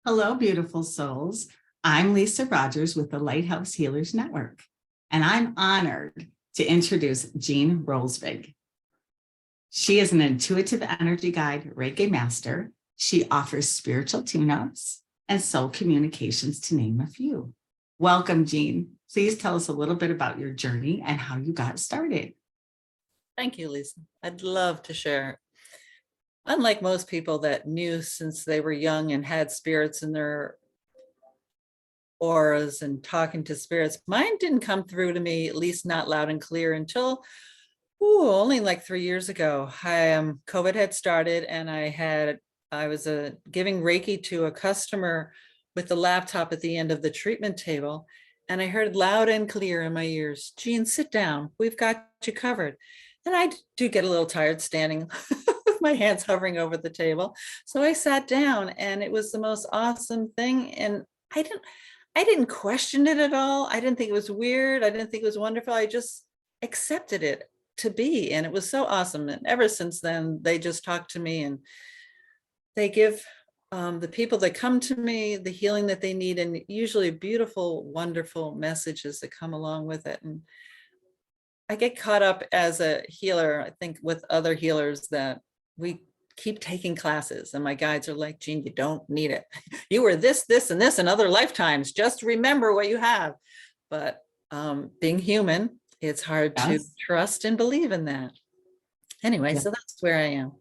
Hello, beautiful souls. I'm Lisa Rogers with the Lighthouse Healers Network, and I'm honored to introduce Jean Roalsvig. She is an intuitive energy guide, Reiki master. She offers spiritual tune-ups and soul communications, to name a few. Welcome, Jean. Please tell us a little bit about your journey and how you got started. Thank you, Lisa. I'd love to share. Unlike most people that knew since they were young and had spirits in their auras and talking to spirits, mine didn't come through to me, at least not loud and clear, until only like 3 years ago. COVID had started, and I was giving Reiki to a customer with the laptop at the end of the treatment table, and I heard loud and clear in my ears, "Jean, sit down. We've got you covered." And I do get a little tired standing with my hands hovering over the table. So I sat down, and it was the most awesome thing. And I didn't question it at all. I didn't think it was weird. I didn't think it was wonderful. I just accepted it to be. And it was so awesome. And ever since then, they just talk to me, and they give the people that come to me the healing that they need, and usually beautiful, wonderful messages that come along with it. And I get caught up as a healer, I think, with other healers, that we keep taking classes, and my guides are like, "Jean, you don't need it. You were this, this, and this in other lifetimes. Just remember what you have." But being human, it's hard to Yes. trust and believe in that. Anyway, Yeah. so that's where I am.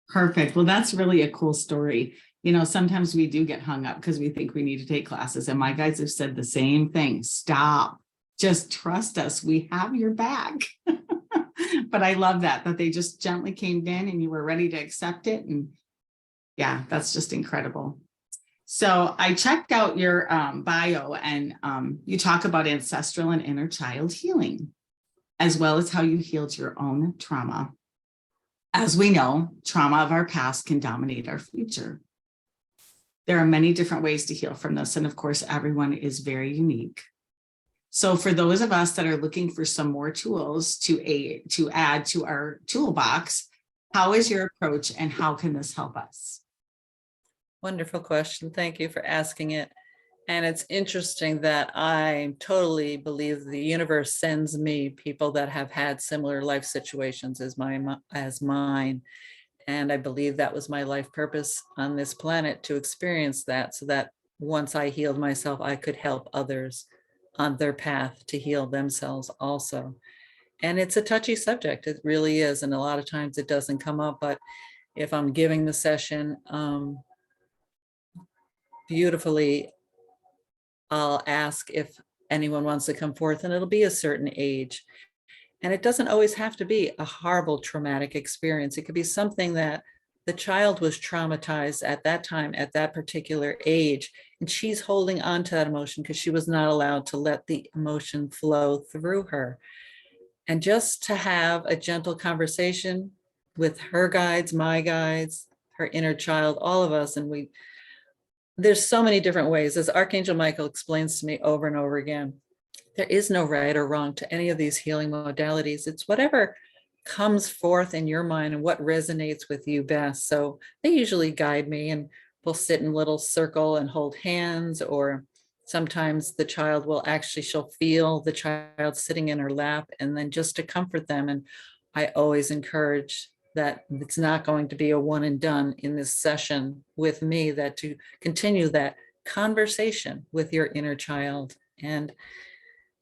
Perfect. Well, that's really a cool story. Sometimes we do get hung up because we think we need to take classes. And my guides have said the same thing. Stop. Just trust us. We have your back. But I love that they just gently came in and you were ready to accept it. And yeah, that's just incredible. So I checked out your bio, and you talk about ancestral and inner child healing, as well as how you healed your own trauma. As we know, trauma of our past can dominate our future. There are many different ways to heal from this. And of course, everyone is very unique. So for those of us that are looking for some more tools to add to our toolbox, how is your approach, and how can this help us? Wonderful question. Thank you for asking it. And it's interesting that I totally believe the universe sends me people that have had similar life situations as mine. And I believe that was my life purpose on this planet, to experience that, so that once I healed myself, I could help others on their path to heal themselves also. And it's a touchy subject. It really is. And a lot of times it doesn't come up, but if I'm giving the session beautifully, I'll ask if anyone wants to come forth, and it'll be a certain age. And it doesn't always have to be a horrible traumatic experience. It could be something that the child was traumatized at that time, at that particular age, and she's holding on to that emotion because she was not allowed to let the emotion flow through her. And just to have a gentle conversation with her guides, my guides, her inner child, all of us, and there's so many different ways. As Archangel Michael explains to me over and over again, there is no right or wrong to any of these healing modalities. It's whatever comes forth in your mind and what resonates with you best. So they usually guide me, and we'll sit in a little circle and hold hands, or sometimes she'll feel the child sitting in her lap, and then just to comfort them. And I always encourage that it's not going to be a one and done in this session with me, that to continue that conversation with your inner child, and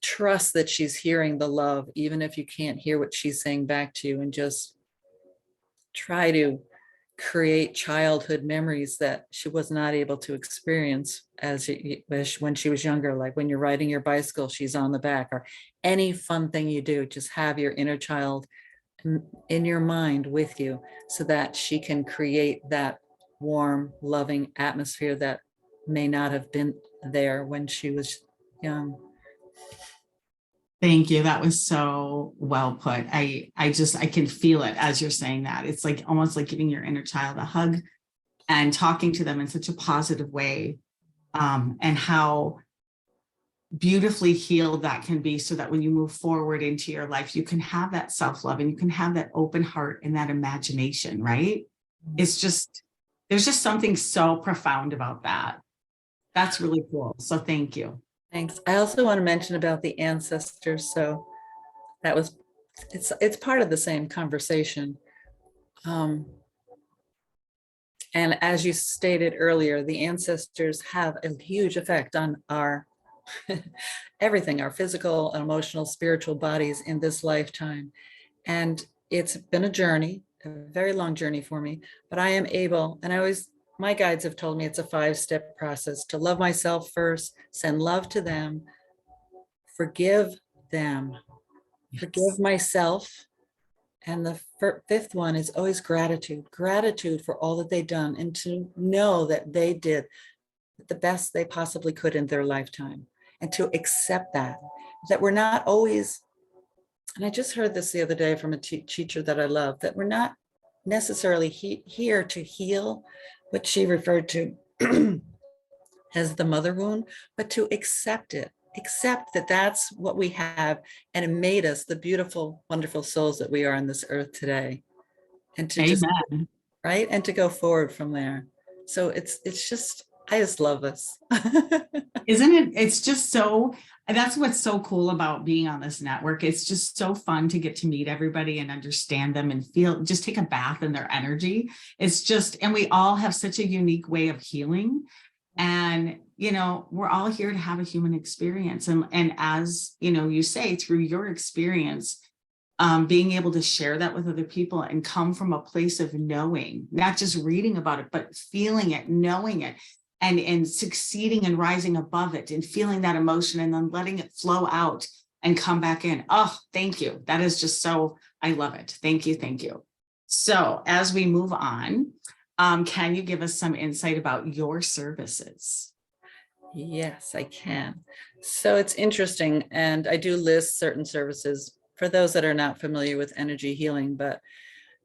trust that she's hearing the love, even if you can't hear what she's saying back to you, and just try to create childhood memories that she was not able to experience when she was younger. Like when you're riding your bicycle, she's on the back, or any fun thing you do, just have your inner child in your mind with you, so that she can create that warm, loving atmosphere that may not have been there when she was young. Thank you. That was so well put. I can feel it as you're saying that. It's like almost like giving your inner child a hug and talking to them in such a positive way, and how beautifully healed that can be, so that when you move forward into your life, you can have that self-love, and you can have that open heart and that imagination, right? It's just There's just something so profound about that. That's really cool. So thank you. Thanks. I also want to mention about the ancestors. So that was, it's part of the same conversation. Um, and as you stated earlier, the ancestors have a huge effect on our everything, our physical, emotional, spiritual bodies in this lifetime. And it's been a journey, a very long journey for me, but I am able, and I always, my guides have told me it's a 5-step process: to love myself first, send love to them, forgive them, forgive myself. And the fifth one is always gratitude, gratitude for all that they've done, and to know that they did the best they possibly could in their lifetime, and to accept that we're not always, and I just heard this the other day from a teacher that I love, that we're not necessarily here to heal what she referred to as the mother wound, but to accept it, accept that that's what we have, and it made us the beautiful, wonderful souls that we are on this earth today. And to just, Amen. right, and to go forward from there. So it's just, I just love this. Isn't it? It's just so, that's what's so cool about being on this network. It's just so fun to get to meet everybody and understand them and feel, just take a bath in their energy. It's just, and we all have such a unique way of healing. And, you know, we're all here to have a human experience. And as, you know, you say, through your experience, being able to share that with other people and come from a place of knowing, not just reading about it, but feeling it, knowing it, and succeeding and rising above it and feeling that emotion and then letting it flow out and come back in. Oh, thank you. That is just so, I love it. Thank you. Thank you. So as we move on, can you give us some insight about your services? Yes, I can. So it's interesting. And I do list certain services for those that are not familiar with energy healing, but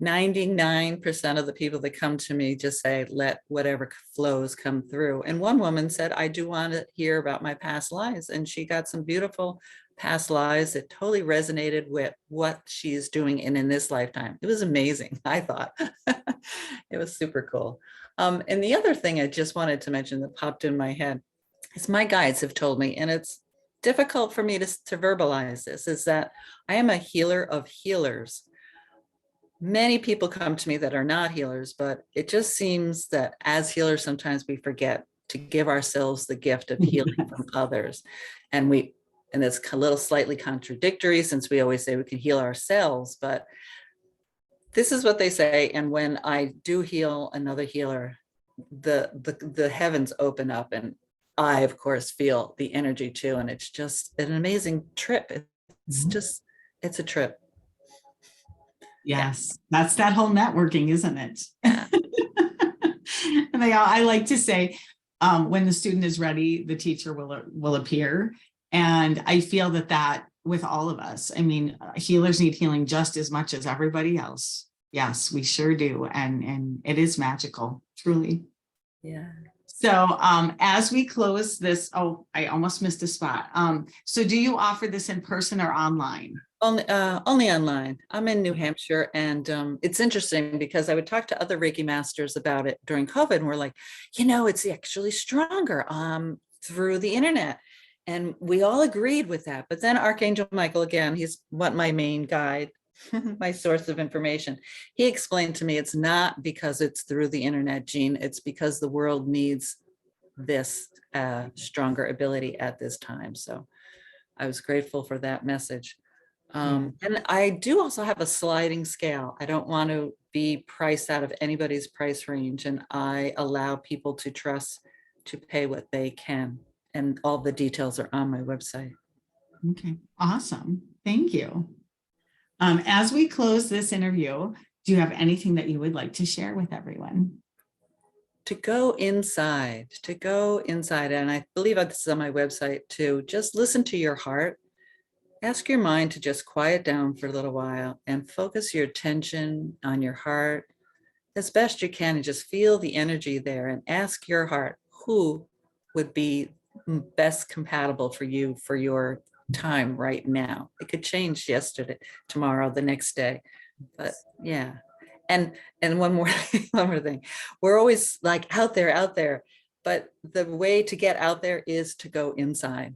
99% of the people that come to me just say, let whatever flows come through. And one woman said, I do want to hear about my past lives. And she got some beautiful past lives that totally resonated with what she's doing in this lifetime. It was amazing, I thought. It was super cool. And the other thing I just wanted to mention that popped in my head is my guides have told me, and it's difficult for me to verbalize this, is that I am a healer of healers. Many people come to me that are not healers, but it just seems that as healers, sometimes we forget to give ourselves the gift of healing from others. And it's a little slightly contradictory, since we always say we can heal ourselves, but this is what they say. And when I do heal another healer, the heavens open up, and I, of course, feel the energy too. And it's just an amazing trip. It's a trip. Yes, that's that whole networking, isn't it? Yeah. And I like to say, when the student is ready, the teacher will appear. And I feel that with all of us, I mean, healers need healing just as much as everybody else. Yes, we sure do. And it is magical, truly. Yeah. So as we close this, oh, I almost missed a spot. So do you offer this in person or online? Only online. I'm in New Hampshire, and it's interesting because I would talk to other Reiki masters about it during COVID, and we're like, it's actually stronger through the internet. And we all agreed with that. But then Archangel Michael, again, he's my main guide, my source of information. He explained to me it's not because it's through the internet, Jean. It's because the world needs this stronger ability at this time. So I was grateful for that message. And I do also have a sliding scale. I don't want to be priced out of anybody's price range. And I allow people to trust to pay what they can. And all the details are on my website. Okay, awesome. Thank you. As we close this interview, do you have anything that you would like to share with everyone? To go inside. And I believe this is on my website too. Just listen to your heart. Ask your mind to just quiet down for a little while and focus your attention on your heart as best you can, and just feel the energy there, and ask your heart who would be best compatible for you for your time right now. It could change yesterday, tomorrow, the next day, but yeah. And one more, one more thing, we're always like out there, but the way to get out there is to go inside,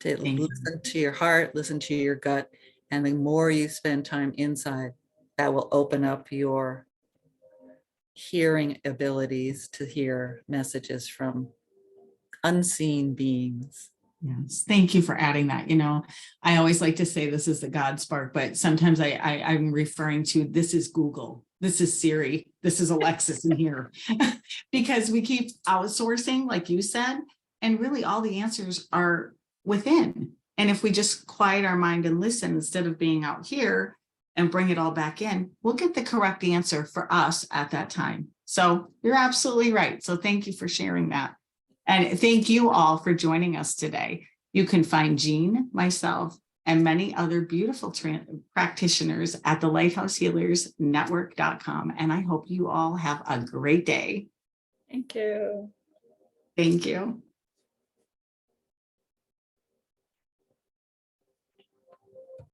to Thank you. listen to your heart, listen to your gut. And the more you spend time inside, that will open up your hearing abilities to hear messages from unseen beings. Yes, thank you for adding that. You know, I always like to say this is the God spark, but sometimes I'm referring to this is Google, this is Siri, this is Alexis in here, because we keep outsourcing, like you said, and really all the answers are within. And if we just quiet our mind and listen instead of being out here and bring it all back in, we'll get the correct answer for us at that time. So you're absolutely right. So thank you for sharing that. And thank you all for joining us today. You can find Jean, myself, and many other beautiful practitioners at the lighthousehealersnetwork.com. And I hope you all have a great day. Thank you. Thank you.